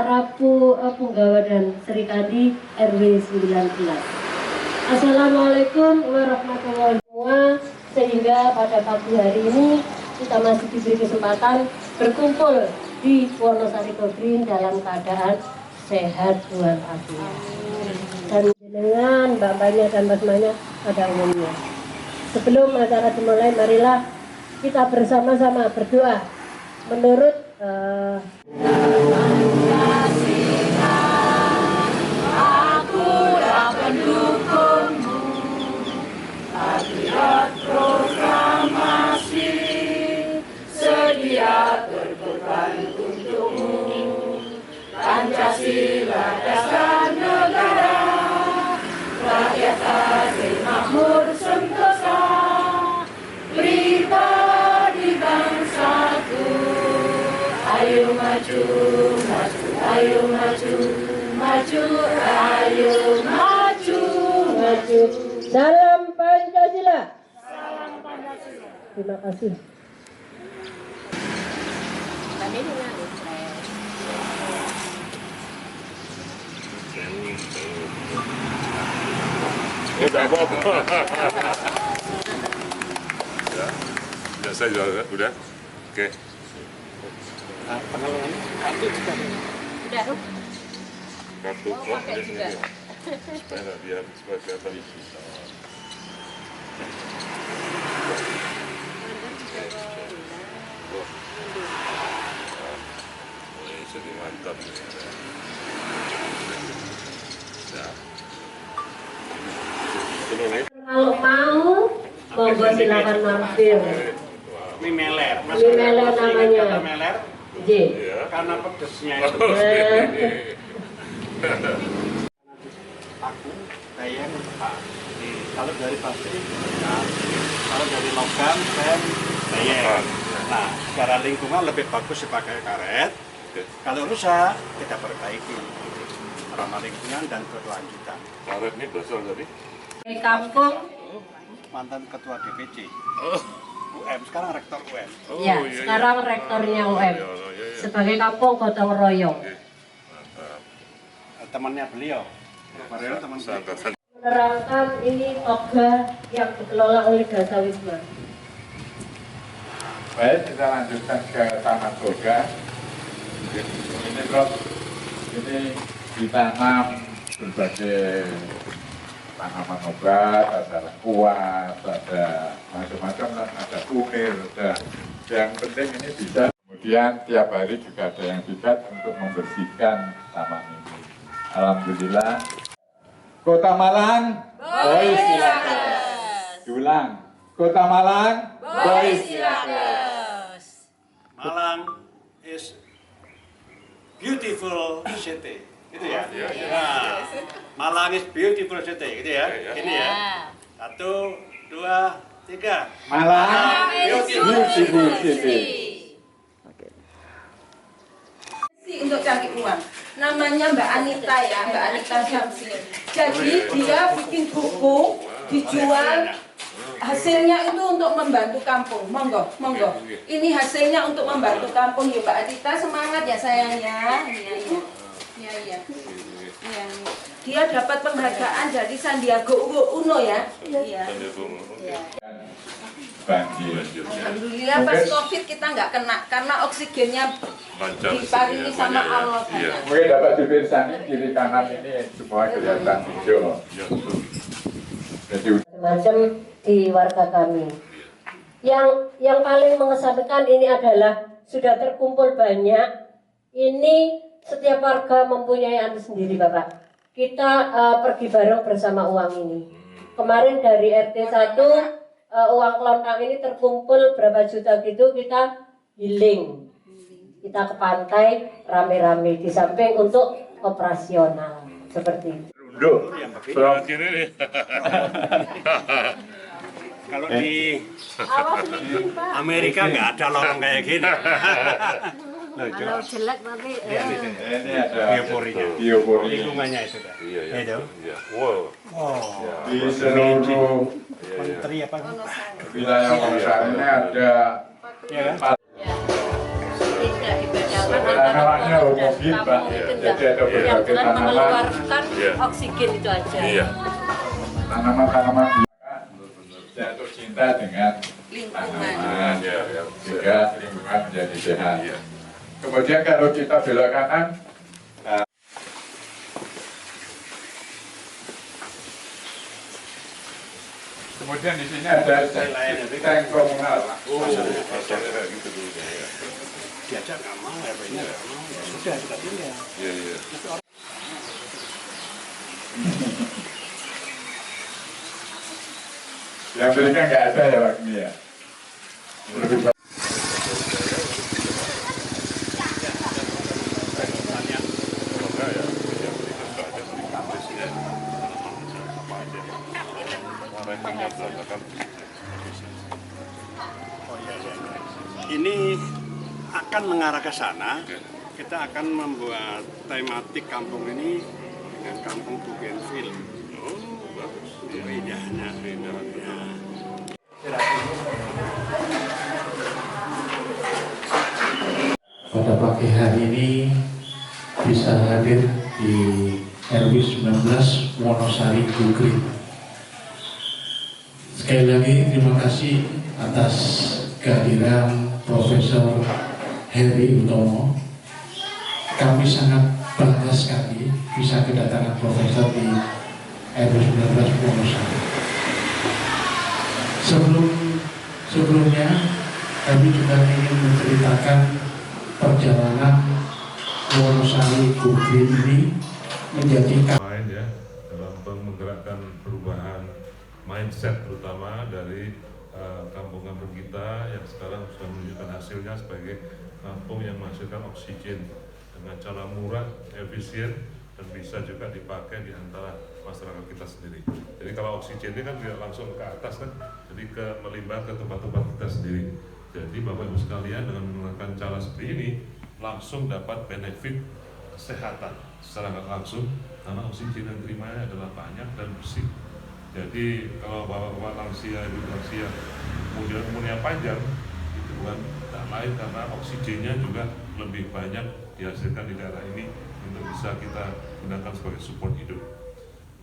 para punggawa dan Serikandi RW 19. Assalamualaikum warahmatullahi wabarakatuh. Sehingga pada pagi hari ini kita masih diberi kesempatan berkumpul di Wonosari Green dalam keadaan sehat walafiat. Dan dengan mbak-mbaknya dan mas-masnya pada umumnya. Sebelum acara dimulai, marilah kita bersama-sama berdoa menurut aku tak pendukungmu, patriot proklamasi, sedia berkorban untukmu, Pancasila dasar negara, rakyat adil makmur sentosa, pribadi bangsaku. Ayo maju, maju, ayo maju, maju, ayo maju, maju. Salam Pancasila. Salam Pancasila. Terima kasih. Udah apa-apa. Ya, saya juga udah. Oke. Kartu juga. Udah. Kartu pakai juga. Supaya biar kelihatan. Ini jadi mantap. Kalau mau, monggo silakan mampir. Mie meler. Mie meler namanya. Kata meler J. karena pedesnya itu. Aku kayak kalau dari plastik, kalau dari logam dan kayak. Nah, secara lingkungan lebih bagus dipakai karet. Kalau rusak, kita perbaiki ramah lingkungan dan berkelanjutan. Karet ini berasal dari Di kampung. Mantan ketua DPC. UM, sekarang rektor UM. Ya, sekarang rektornya UM. Sebagai kampung gotong royong. Temannya beliau. Padahal teman saya. Menerangkan ini toga yang dikelola oleh Dasa Wisma. Baik, kita lanjutkan ke taman toga. Ini Prof, ini ditanam berbagai tanaman obat, ada kuas, ada macam-macam lah, ada kunir, ada yang penting ini bisa. Kemudian tiap hari juga ada yang dikat untuk membersihkan taman ini. Alhamdulillah. Kota Malang, boy silakan. Diulang. Kota Malang, boy silakan. Malang is beautiful city, gitu ya. Nah, Malang is beautiful city, gitu ya. Ini ya. 1, 2, 3. Malang, beautiful city. Untuk cari uang, namanya Mbak Anita ya, Mbak Anita Syamsi. Jadi dia bikin buku, dijual, hasilnya itu untuk membantu kampung. Monggo, monggo. Ini hasilnya untuk membantu kampung ya Mbak Anita, semangat ya sayangnya. Iya. Dia dapat penghargaan dari Sandiaga Uno ya. Iya. Banjir. Alhamdulillah pas COVID kita nggak kena karena oksigennya diparingi sama Allah. Mungkin dapat dipirsani kiri kanan ini semua kelihatan hijau. Jadi Macam di warga kami. Yang paling mengesankan ini adalah sudah terkumpul banyak. Ini setiap warga mempunyai anu sendiri, Bapak. Kita pergi bareng bersama uang ini. Kemarin dari RT 1 uang kelonthang ini terkumpul berapa juta gitu, kita healing. Kita ke pantai rame-rame di samping untuk operasional seperti itu. Kalau di Amerika nggak ada lorong kayak gini. Kalau jelek nanti ini ada Bioporinya. Lingkungannya itu. Iya. Itu. Wow. Di seluruh Menteri apa? wilayah Wonosari ini ada Ya kan? tidak dibedakan antara Tanamannya homogin, Pak. Jadi ada yang berbagai bukan tanaman. mengeluarkan Iya. oksigen itu aja. Iya. Tanaman-tanaman jatuh cinta dengan Lingkungan. tanaman, Iya, ya. sehingga lingkungan menjadi sehat. Iya. Kemudian kalau kita belok kanan, kemudian di sini ada tank komunal. Oh, asalnya kayak gitu dulu ya. Diajak nggak mau, RW-nya nggak mau, ya sudah kita tinggal. Iya, iya. Yang berikan nggak ada ya Pak ini ya. Lebih baik. Kalau enggak ya, yang berikan nggak ada berikan tes ya. Apa aja. Rankingnya berdasarkan Ini akan mengarah ke sana. Kita akan membuat tematik kampung ini dengan kampung Bougainville. oh, bagus. Untuk indahnya. Ya. Pada pagi hari ini bisa hadir di RW 19 Wonosari Gugri. Sekali lagi terima kasih atas kehadiran Profesor Heri Utomo. Kami sangat bangga sekali bisa kedatangan Profesor di RW 19 Wonosari. Sebelumnya kami juga ingin menceritakan perjalanan Wonosari Gugri ini menjadi Main ya dalam menggerakkan perubahan mindset terutama dari kampung-kampung kita yang sekarang sudah menunjukkan hasilnya sebagai kampung yang menghasilkan oksigen dengan cara murah, efisien, dan bisa juga dipakai di antara masyarakat kita sendiri. Jadi kalau oksigen ini kan tidak langsung ke atas kan, jadi melimbah ke tempat-tempat kita sendiri. Jadi Bapak Ibu sekalian dengan menggunakan cara seperti ini langsung dapat benefit kesehatan secara nggak langsung karena oksigen yang terimanya adalah banyak dan bersih. Jadi kalau bapak-bapak lansia, ibu lansia kemudian umurnya panjang itu bukan tak lain karena oksigennya juga lebih banyak dihasilkan di daerah ini untuk bisa kita gunakan sebagai support hidup.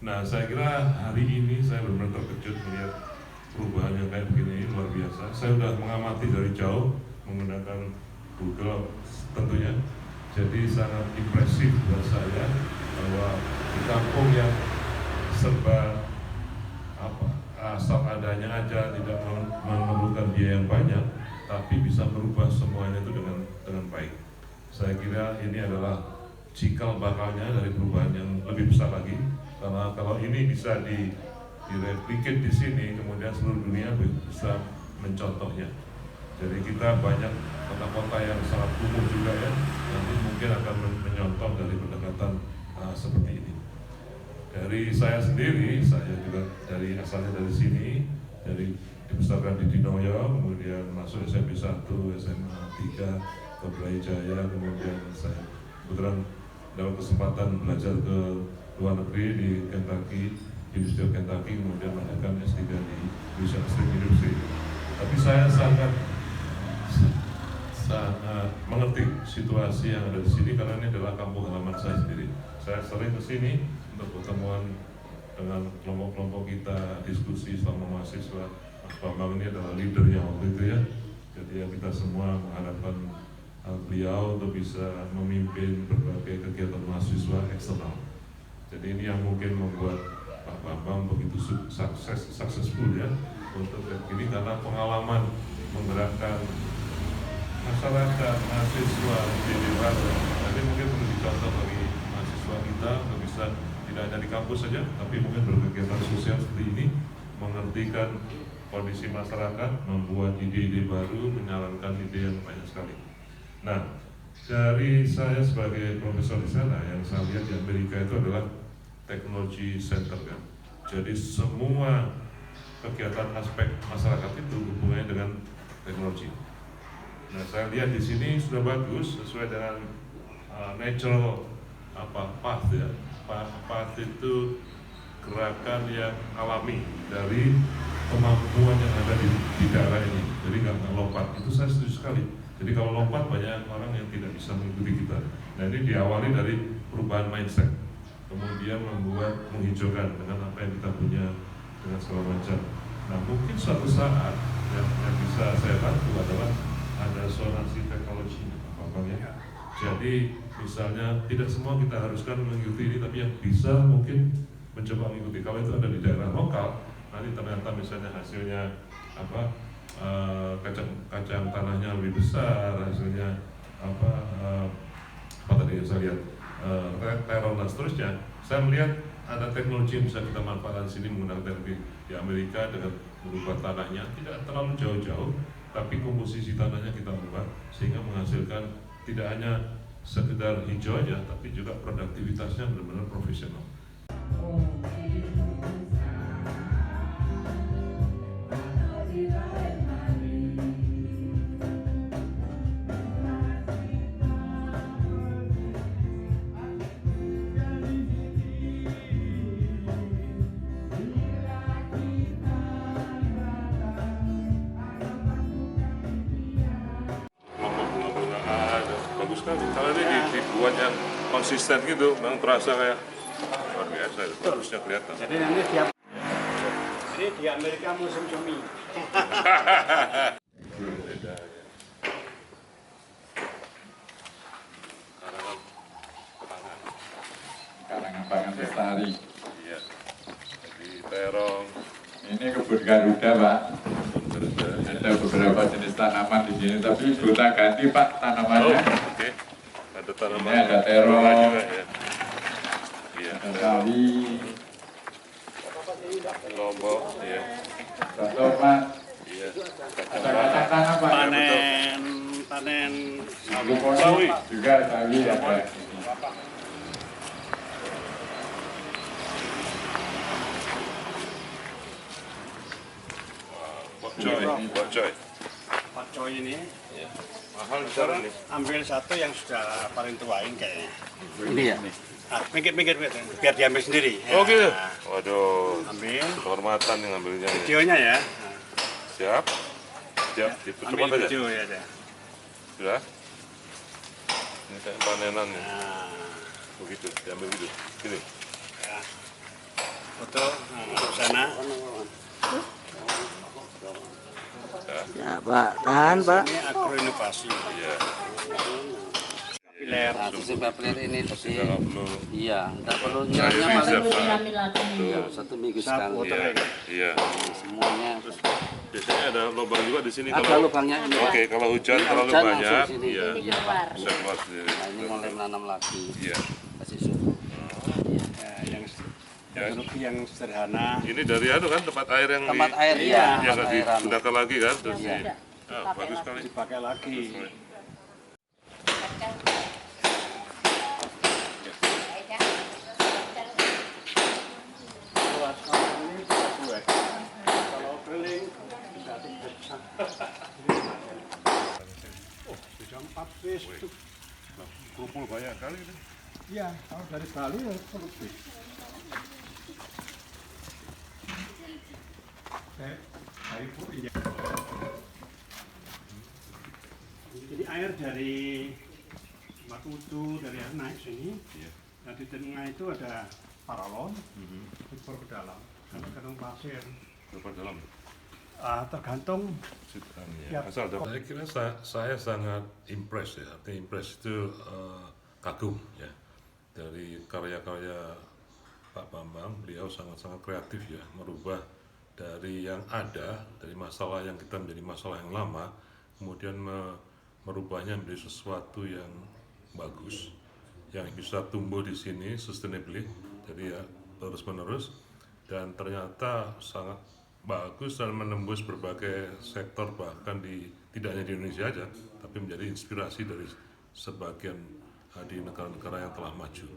Nah saya kira hari ini saya benar-benar terkejut melihat perubahan yang kayak begini luar biasa. Saya sudah mengamati dari jauh menggunakan Google tentunya. Jadi sangat impresif buat saya bahwa di kampung yang serba asal adanya aja tidak memerlukan biaya yang banyak, tapi bisa merubah semuanya itu dengan baik. Saya kira ini adalah cikal bakalnya dari perubahan yang lebih besar lagi. Karena kalau ini bisa direplikasi di sini, kemudian seluruh dunia bisa mencontohnya. Jadi kita banyak kota-kota yang sangat kumuh juga ya, nanti mungkin akan menyontoh dari pendekatan seperti ini. Dari saya sendiri, saya juga asalnya dari sini, dibesarkan di Dinoyo, kemudian masuk SMP 1, SMA 3, ke Brawijaya, kemudian saya kebetulan dapat kesempatan belajar ke luar negeri di Kentucky, University of Kentucky, kemudian melanjutkan S3 di Louisiana State University. Tapi saya sangat mengerti situasi yang ada di sini karena ini adalah kampung halaman saya sendiri. Saya sering ke sini untuk pertemuan dengan kelompok-kelompok kita, diskusi selama mahasiswa. Mas Bambang ini adalah leadernya waktu itu ya. Jadi ya kita semua mengharapkan beliau untuk bisa memimpin berbagai kegiatan mahasiswa eksternal. Jadi ini yang mungkin membuat Pak Bambang begitu successful ya untuk ini karena pengalaman menggerakkan masyarakat, mahasiswa di dewasa. Jadi mungkin perlu dicontoh bagi mahasiswa kita untuk bisa tidak hanya di kampus saja, tapi mungkin berkegiatan sosial seperti ini, mengertikan kondisi masyarakat, membuat ide-ide baru, menyarankan ide yang banyak sekali. Nah, dari saya sebagai profesor di sana, yang saya lihat di Amerika itu adalah technology center kan. Jadi semua kegiatan aspek masyarakat itu hubungannya dengan teknologi. Nah, saya lihat di sini sudah bagus sesuai dengan natural path ya. Path itu gerakan yang alami dari kemampuan yang ada di daerah ini. Jadi nggak lompat. Itu saya setuju sekali. Jadi kalau lompat banyak orang yang tidak bisa mengikuti kita. Nah ini diawali dari perubahan mindset, kemudian menghijaukan dengan apa yang kita punya, dengan segala macam. Nah mungkin suatu saat yang bisa saya bantu adalah ada zonasi teknologi, ya. Jadi misalnya tidak semua kita haruskan mengikuti ini, tapi yang bisa mungkin mencoba mengikuti. Kalau itu ada di daerah lokal, nanti ternyata misalnya hasilnya apa, kacang tanahnya lebih besar, hasilnya apa tadi yang saya lihat, terong dan seterusnya. Saya melihat ada teknologi yang bisa kita manfaatkan sini menggunakan teknologi di Amerika dengan merubah tanahnya tidak terlalu jauh-jauh, tapi komposisi tanahnya kita ubah sehingga menghasilkan tidak hanya sekedar hijau aja, tapi juga produktivitasnya benar-benar profesional. Bagus sekali. Kalau ini dibuat yang konsisten gitu, memang terasa kayak luar biasa. Bagusnya kelihatan. Jadi nanti ini di Amerika musim semi. Beda ya. Karangan Pangan Lestari. Iya. Jadi terong. Ini kebun Garuda, Pak. Garuda. Ada beberapa jenis tanaman di sini, tapi gonta ganti Pak tanamannya. Oke. Ada tanaman. Ini ada terong, juga ya. Iya. ada sawi, Lombok. Iya. contoh Pak. Iya. Ada kacang tanah Pak. Panen Sawi. Juga sawi ada. Bokcoy. pakcoy ini. Iya. Mahal besar ini. Ambil satu yang sudah paling tuain kayaknya. Ini ya? Pinggir-pinggir biar diambil sendiri. Oh gitu. Nah, Waduh. ambil Kehormatan yang ngambilnya. Nih. videonya ya. Siap. Siap. Ambil Cepat aja. video ya. Ada. Sudah. Ini kayak panenan nih. Nah, Begitu. Diambil gitu. Gini. ya. Foto ke sana. Ya Pak, tahan Pak. Ini agroinovasi. Iya. Piler. Nah, susu papiler ini tapi Tidak perlu. iya, tidak perlu Nah, nyerapnya ini paling siap, Pak. iya, 1 minggu sekali. Iya. Iya. Semuanya Biasanya ada lubang juga di sini ada kalau. lubangnya ini. Oke, kalau hujan terlalu Hujan banyak, langsung sini. iya. Iya. Bisa keluar sendiri. Nah, ini mulai menanam lagi. Iya. Kasih suhu. Iya. Ya, yang Ya. teknologi yang sederhana. Ini dari anu kan tempat air yang Tempat di, air iya, yang tempat nggak air anu. digunakan lagi kan terus. Iya. Ah, bagus sekali. Dipakai lagi. Buat kalau ini bisa 2 hektar. Kalau keliling bisa 3 hektar. Oh, bisa 4 bis. Kumpul banyak kali ini. Iya, kalau dari Bali ya lebih. Dari Puri ya. Jadi air dari Makutu dari air naik sini. Iya. Nah di tengah itu ada paralon, ekspor ke dalam, tergantung pasir. Berapa dalam? Tergantung Ya. Ya. Asal saya kira saya sangat impress ya. Artinya impress itu kagum ya dari karya-karya Pak Bambang. Beliau sangat-sangat kreatif ya, merubah dari yang ada, dari masalah yang kita menjadi masalah yang lama, kemudian merubahnya menjadi sesuatu yang bagus, yang bisa tumbuh di sini sustainably, jadi ya terus-menerus, dan ternyata sangat bagus dan menembus berbagai sektor, bahkan tidak hanya di Indonesia aja, tapi menjadi inspirasi dari sebagian di negara-negara yang telah maju.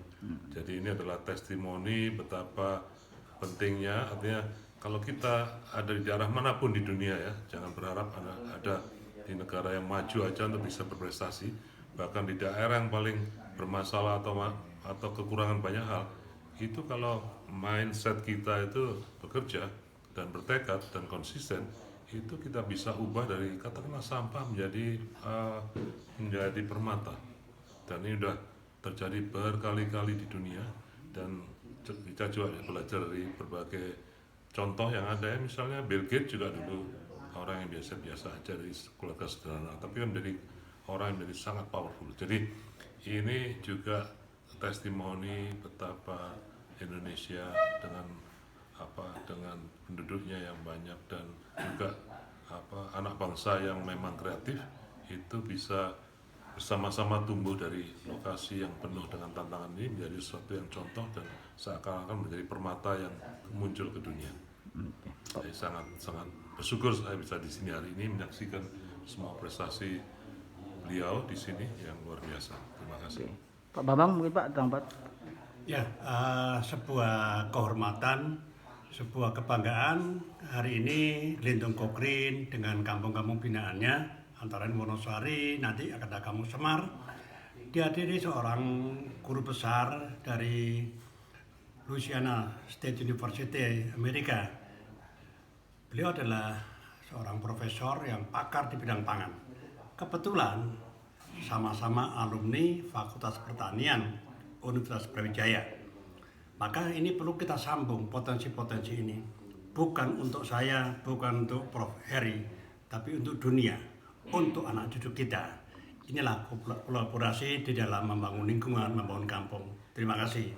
Jadi ini adalah testimoni betapa pentingnya, artinya kalau kita ada di daerah manapun di dunia ya, jangan berharap ada di negara yang maju aja untuk bisa berprestasi, bahkan di daerah yang paling bermasalah atau kekurangan banyak hal, itu kalau mindset kita itu bekerja dan bertekad dan konsisten, itu kita bisa ubah dari katakanlah sampah menjadi permata. Dan ini sudah terjadi berkali-kali di dunia, dan kita juga belajar dari berbagai contoh yang ada ya. Misalnya Bill Gates juga dulu orang yang biasa-biasa aja dari keluarga sederhana, tapi kan menjadi orang yang menjadi sangat powerful. Jadi ini juga testimoni betapa Indonesia dengan penduduknya yang banyak dan juga anak bangsa yang memang kreatif itu bisa bersama-sama tumbuh dari lokasi yang penuh dengan tantangan ini menjadi sesuatu yang contoh dan seakan-akan menjadi permata yang muncul ke dunia. Saya sangat bersyukur saya bisa di sini hari ini menyaksikan semua prestasi beliau di sini yang luar biasa. Terima kasih. Pak Bambang mungkin Pak tanggapan. Ya, sebuah kehormatan, sebuah kebanggaan hari ini Lintong Kokrin dengan kampung-kampung binaannya antara Wonosari, nanti ada Kampung Semar, dihadiri seorang guru besar dari Louisiana State University Amerika. Beliau adalah seorang profesor yang pakar di bidang pangan. Kebetulan sama-sama alumni Fakultas Pertanian Universitas Brawijaya. Maka ini perlu kita sambung potensi-potensi ini. Bukan untuk saya, bukan untuk Prof. Heri, tapi untuk dunia, untuk anak cucu kita. Inilah kolaborasi di dalam membangun lingkungan, membangun kampung. Terima kasih.